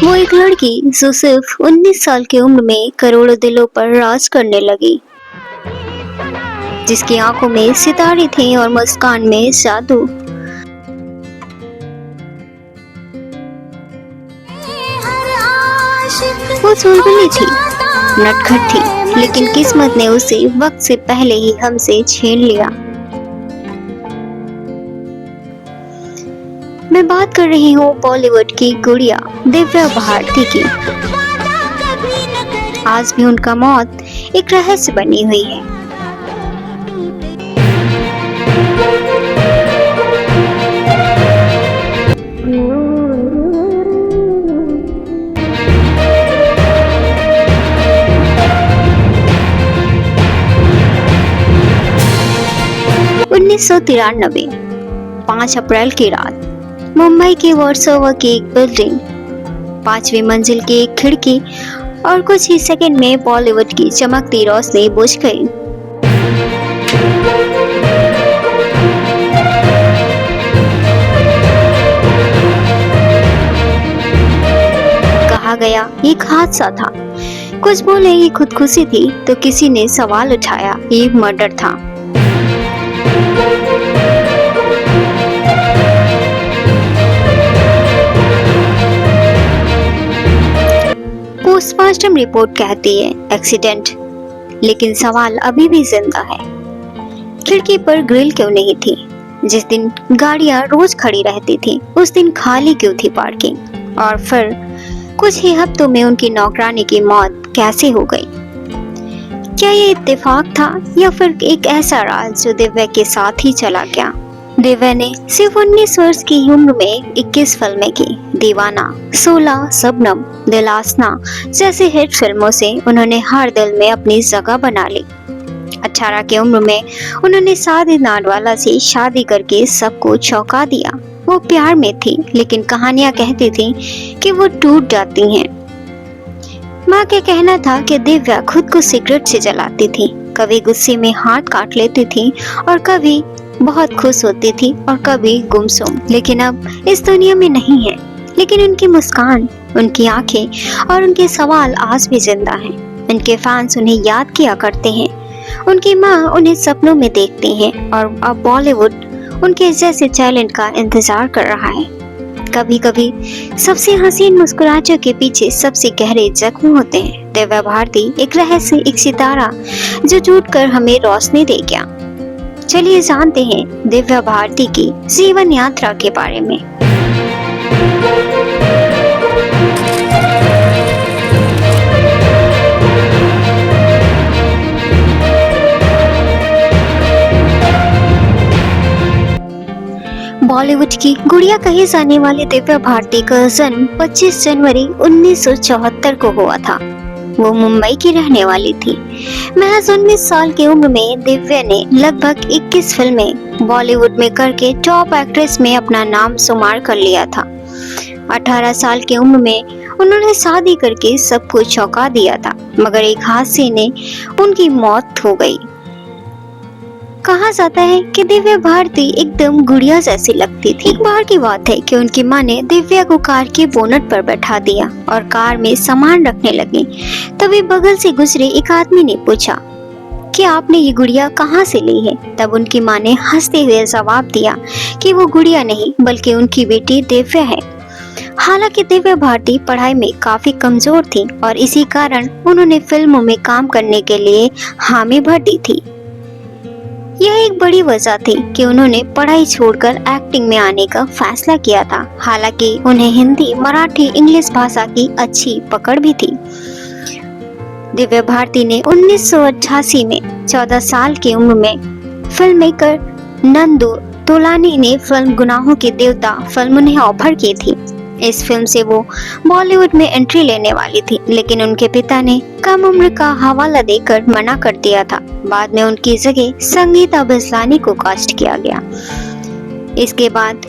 वो एक लड़की जो सिर्फ 19 साल की उम्र में करोड़ों दिलों पर राज करने लगी, जिसकी आंखों में सितारे थे और मुस्कान में जादू। वो चुलबुली थी, नटखट थी, लेकिन किस्मत ने उसे वक्त से पहले ही हमसे छीन लिया। मैं बात कर रही हूँ बॉलीवुड की गुड़िया दिव्या भारती की। आज भी उनका मौत एक रहस्य बनी हुई है। उन्नीस 5 अप्रैल की रात मुंबई के वर्सोवा की एक बिल्डिंग, 5वीं मंजिल की एक खिड़की और कुछ ही सेकंड में बॉलीवुड की चमकती रोशनी बुझ गई। कहा गया एक हादसा था, कुछ बोले ये खुदकुशी थी, तो किसी ने सवाल उठाया ये मर्डर था। पोस्टमार्टम रिपोर्ट कहती है एक्सीडेंट, लेकिन सवाल अभी भी जिंदा है। खिड़की पर ग्रिल क्यों नहीं थी? जिस दिन गाड़ियां रोज खड़ी रहती थी उस दिन खाली क्यों थी पार्किंग? और फिर कुछ ही हफ्तों में उनकी नौकरानी की मौत कैसे हो गई? क्या ये इत्तेफाक था या फिर एक ऐसा राज जो दिव्या के साथ ही चला गया? दिव्या ने सिर्फ 19 वर्ष की उम्र में 21 फिल्में की। दीवाना, 16, शबनम, दिल आसना जैसे हिट फिल्मों से उन्होंने हर दिल में अपनी जगह बना ली। 18 की उम्र में उन्होंने सादिक नाडवाला से शादी करके सबको चौंका दिया। वो प्यार में थी, लेकिन कहानियां कहती थी कि वो टूट जाती हैं। माँ का कहना था कि दिव्या खुद को सिगरेट से जलाती थी, कभी गुस्से में हाथ काट लेती थी और कभी बहुत खुश होती थी और कभी गुमसुम। लेकिन अब इस दुनिया में नहीं है, लेकिन उनकी मुस्कान, उनकी आंखें और उनके सवाल आज भी जिंदा हैं। उनके फैंस उन्हें याद किया करते हैं, उनकी माँ उन्हें सपनों में देखती हैं और अब बॉलीवुड उनके जैसे टैलेंट का इंतजार कर रहा है। कभी कभी सबसे हसीन मुस्कुराहटों के पीछे सबसे गहरे जख्म होते हैं। दिव्या भारती एक रहस्य, एक सितारा जो टूट कर हमें रोशनी दे गया। चलिए जानते हैं दिव्या भारती की जीवन यात्रा के बारे में। बॉलीवुड की गुड़िया कही जाने वाली दिव्या भारती का जन्म 25 जनवरी 1974 को हुआ था। वो मुंबई की रहने वाली थी। महज 19 साल की उम्र में दिव्या ने लगभग 21 फिल्में बॉलीवुड में करके टॉप एक्ट्रेस में अपना नाम शुमार कर लिया था। 18 साल की उम्र में उन्होंने शादी करके सबको चौंका दिया था, मगर एक हादसे ने उनकी मौत हो गई। कहा जाता है कि दिव्या भारती एकदम गुड़िया जैसी लगती थी। एक बार की बात है कि उनकी माँ ने दिव्या को कार के बोनट पर बैठा दिया और कार में सामान रखने लगी। तभी बगल से गुजरे एक आदमी ने पूछा कि आपने ये गुड़िया कहाँ से ली है? तब उनकी माँ ने हंसते हुए जवाब दिया कि वो गुड़िया नहीं बल्कि उनकी बेटी दिव्या है। हालांकि दिव्या भारती पढ़ाई में काफी कमजोर थी और इसी कारण उन्होंने फिल्मों में काम करने के लिए हामी भर दी थी। यह एक बड़ी वजह थी कि उन्होंने पढ़ाई छोड़कर एक्टिंग में आने का फैसला किया था। हालांकि उन्हें हिंदी, मराठी, इंग्लिश भाषा की अच्छी पकड़ भी थी। दिव्या भारती ने 1988 में 14 साल की उम्र में फिल्म मेकर नंदू तोलानी ने फिल्म गुनाहों के देवता फिल्म उन्हें ऑफर की थी। इस फिल्म से वो बॉलीवुड में एंट्री लेने वाली थी, लेकिन उनके पिता ने कम उम्र का हवाला देकर मना कर दिया था। बाद में उनकी जगह संगीता बिजलानी को कास्ट किया गया। इसके बाद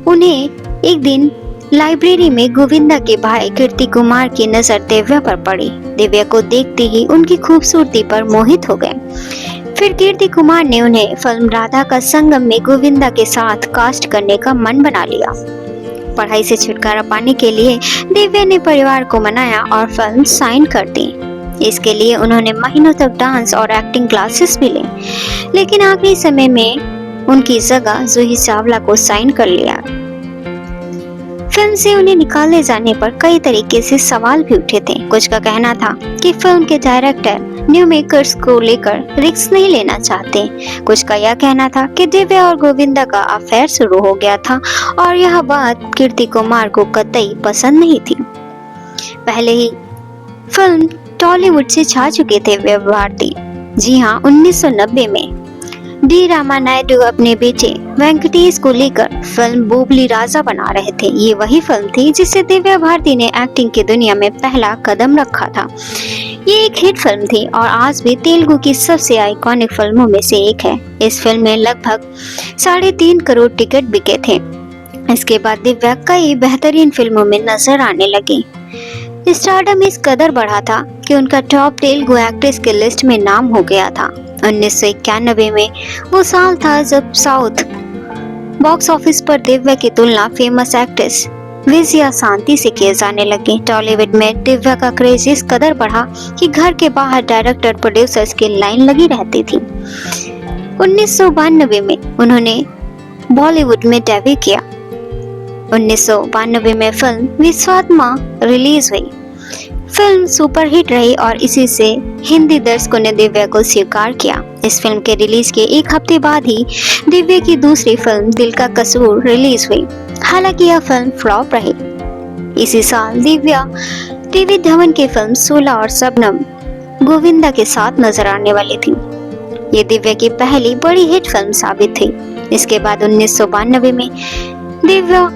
उन्हें एक दिन लाइब्रेरी में गोविंदा के भाई कीर्ति कुमार की नजर दिव्या पर पड़ी। दिव्या को देखते ही उनकी खूबसूरती पर मोहित हो गए। फिर कीर्ति कुमार ने उन्हें फिल्म राधा का संगम में गोविंदा के साथ कास्ट करने का मन बना लिया। पढ़ाई से छुटकारा पाने के लिए दिव्या ने परिवार को मनाया और फिल्म साइन कर दी। इसके लिए उन्होंने महीनों तक डांस और एक्टिंग क्लासेस भी ली, लेकिन आखिरी समय में उनकी जगह जूही चावला को साइन कर लिया। फिल्म से उन्हें निकाले जाने पर कई तरीके से सवाल भी उठे थे। कुछ का कहना था कि फिल्म के डायरेक्टर न्यू मेकर्स को लेकर रिस्क नहीं लेना चाहते। कुछ का यह कहना था कि दिव्या और गोविंदा का अफेयर शुरू हो गया था और यह बात कीर्ति कुमार को कतई पसंद नहीं थी। पहले ही फिल्म टॉलीवुड से छा चुके थे दिव्या भारती। जी हाँ, 1990 में डी रामा नायडू अपने बेटे वेंकटेश को लेकर फिल्म बोबली राजा बना रहे थे। ये वही फिल्म थी जिससे दिव्या भारती ने एक्टिंग की दुनिया में पहला कदम रखा था। ये एक हिट फिल्म थी और आज भी तेलुगु की सबसे आइकॉनिक फिल्मों में से एक है। इस फिल्म में लगभग 3.5 करोड़ टिकट बिके थे। इसके बाद दिव्या कई बेहतरीन फिल्मों में नजर आने लगी। स्टारडम इस कदर बढ़ा था कि उनका टॉप तेलुगु एक्ट्रेस के लिस्ट में नाम हो गया था। 1991 में वो साल था जब साउथ बॉक्स ऑफिस पर दिव्या की तुलना फेमस एक्ट्रेस विजया शांति से किए जाने लगे। टॉलीवुड में दिव्या का क्रेज इस कदर बढ़ा कि घर के बाहर डायरेक्टर प्रोड्यूसर्स की लाइन लगी रहती थी। 1992 में उन्होंने बॉलीवुड में डेब्यू किया। 1992 में फिल्म विश्वात्मा रिलीज हुई। फिल्म सुपरहिट रही और इसी से हिंदी दर्शकों ने दिव्या को स्वीकार किया। इस फिल्म के रिलीज के एक हफ्ते बाद ही दिव्या की दूसरी फिल्म दिल का कसूर रिलीज हुई। हालांकि यह फिल्म फ्लॉप रही। इसी साल दिव्या टीवी धवन की फिल्म 16 और शबनम गोविंदा के साथ नजर आने वाली थी। ये दिव्या की पहली बड़ी हिट फिल्म साबित थी। इसके बाद 1992 में दिव्या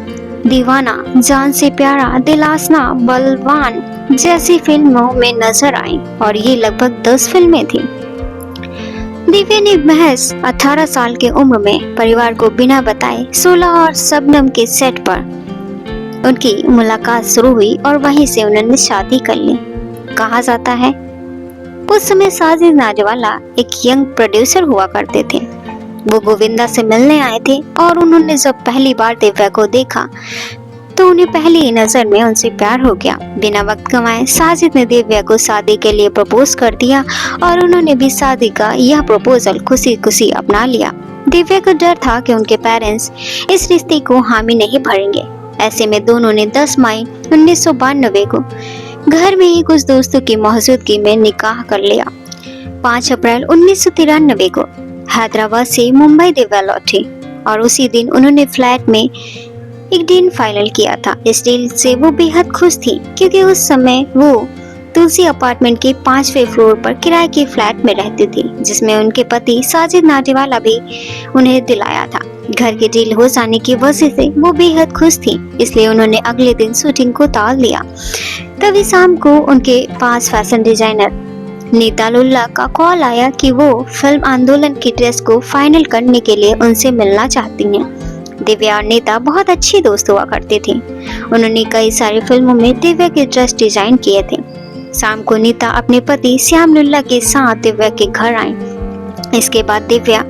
दीवाना, जान से प्यारा, दिलासना, बलवान जैसी फिल्मों में नजर आई और ये लगभग 10 फिल्में थी। दिव्या ने महज 18 साल की उम्र में परिवार को बिना बताए 16 और शबनम के सेट पर उनकी मुलाकात शुरू हुई और वहीं से उन्होंने शादी कर ली। कहा जाता है उस समय साजिद नाडियावाला एक यंग प्रोड्यूसर हुआ करते थे। वो गोविंदा से मिलने आए थे और उन्होंने जब पहली बार दिव्या को देखा तो उन्हें पहली ही नजर में उनसे प्यार हो गया। बिना वक्त गंवाए साजिद ने दिव्या को शादी के लिए प्रपोज कर दिया और उन्होंने भी शादी का यह प्रपोजल खुशी खुशी अपना लिया। दिव्या को डर था कि उनके पेरेंट्स इस रिश्ते को हामी नहीं भरेंगे। ऐसे में दोनों ने 10 मई 1992 को घर में ही कुछ दोस्तों की मौजूदगी में निकाह कर लिया। 5 अप्रैल 1993 को हैदराबाद से मुंबई दिव्या लौटी और उसी दिन उन्होंने फ्लैट में एक डील फाइनल किया था। इस डील से वो बेहद खुश थी क्योंकि उस समय वो तुलसी अपार्टमेंट के 5वें फ्लोर पर किराए के फ्लैट में रहती थी, जिसमें उनके पति साजिद नाडियावाला भी उन्हें दिलाया था। घर की डील हो जाने की वजह से वो बेहद खुश थी, इसलिए उन्होंने अगले दिन शूटिंग को टाल दिया। तभी शाम को उनके पास फैशन डिजाइनर नीता लुल्ला का कॉल आया कि वो फिल्म आंदोलन की ड्रेस को फाइनल करने के लिए उनसे मिलना चाहती हैं। दिव्या और नीता बहुत अच्छी दोस्त हुआ करते थे। उन्होंने कई सारी फिल्मों में दिव्या के ड्रेस डिजाइन किए थे। शाम को नीता अपने पति श्याम लुल्ला के साथ दिव्या के घर आई। इसके बाद दिव्या,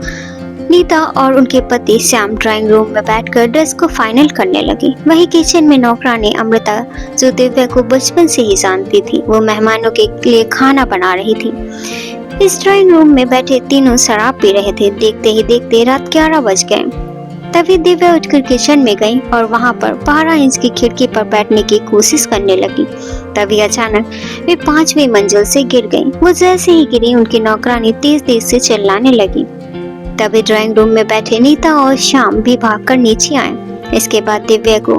नीता और उनके पति श्याम ड्राइंग रूम में बैठकर ड्रेस को फाइनल करने लगी। वहीं किचन में नौकरानी अमृता, जो दिव्या को बचपन से ही जानती थी, वो मेहमानों के लिए खाना बना रही थी। इस ड्राइंग रूम में बैठे तीनों शराब पी रहे थे। देखते ही देखते रात 11 बज गए। तभी दिव्या उठकर किचन में गई और वहां पर 12 इंच की खिड़की पर बैठने की कोशिश करने लगी। तभी अचानक वे 5वीं मंजिल से गिर गई। वो जैसे ही गिरी, उनकी नौकरानी तेज तेज से चिल्लाने लगी। तभी ड्राइंग रूम में बैठे नीता और श्याम भी भागकर नीचे आए। इसके बाद दिव्या को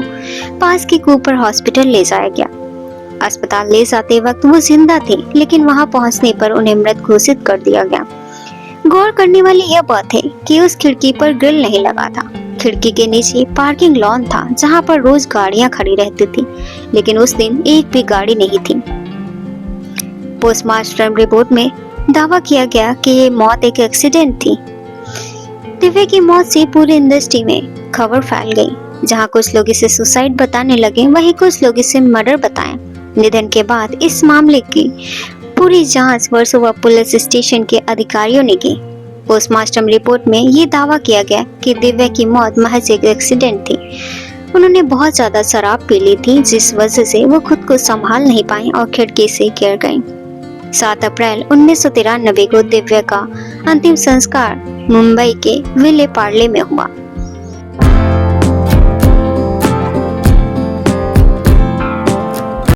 पास के कूपर हॉस्पिटल ले जाया गया। अस्पताल ले जाते वक्त वो जिंदा थे, लेकिन वहां पहुंचने पर उन्हें मृत घोषित कर दिया गया। गौर करने वाली यह बात है कि उस खिड़की पर ग्रिल नहीं लगा था। खिड़की के नीचे पार्किंग लॉन था, जहां पर रोज गाड़ियां खड़ी रहती थी, लेकिन उस दिन एक भी गाड़ी नहीं थी। पोस्टमार्टम रिपोर्ट में दावा किया गया कि ये मौत एक एक्सीडेंट थी। दिव्या की मौत से पूरी इंडस्ट्री में खबर फैल गई। जहां कुछ लोग इसे सुसाइड बताने लगे, वहीं कुछ लोग इसे मर्डर बताएं। निधन के बाद इस मामले की पूरी जांच वर्सोवा पुलिस स्टेशन के अधिकारियों ने की। पोस्टमार्टम रिपोर्ट में ये दावा किया गया कि दिव्या की मौत महज एक एक्सीडेंट थी। उन्होंने बहुत ज्यादा शराब पी ली थी, जिस वजह से वो खुद को संभाल नहीं पाई और खिड़की से गिर गईं। 7 अप्रैल 1993 को दिव्या का अंतिम संस्कार मुंबई के विले पार्ले में हुआ।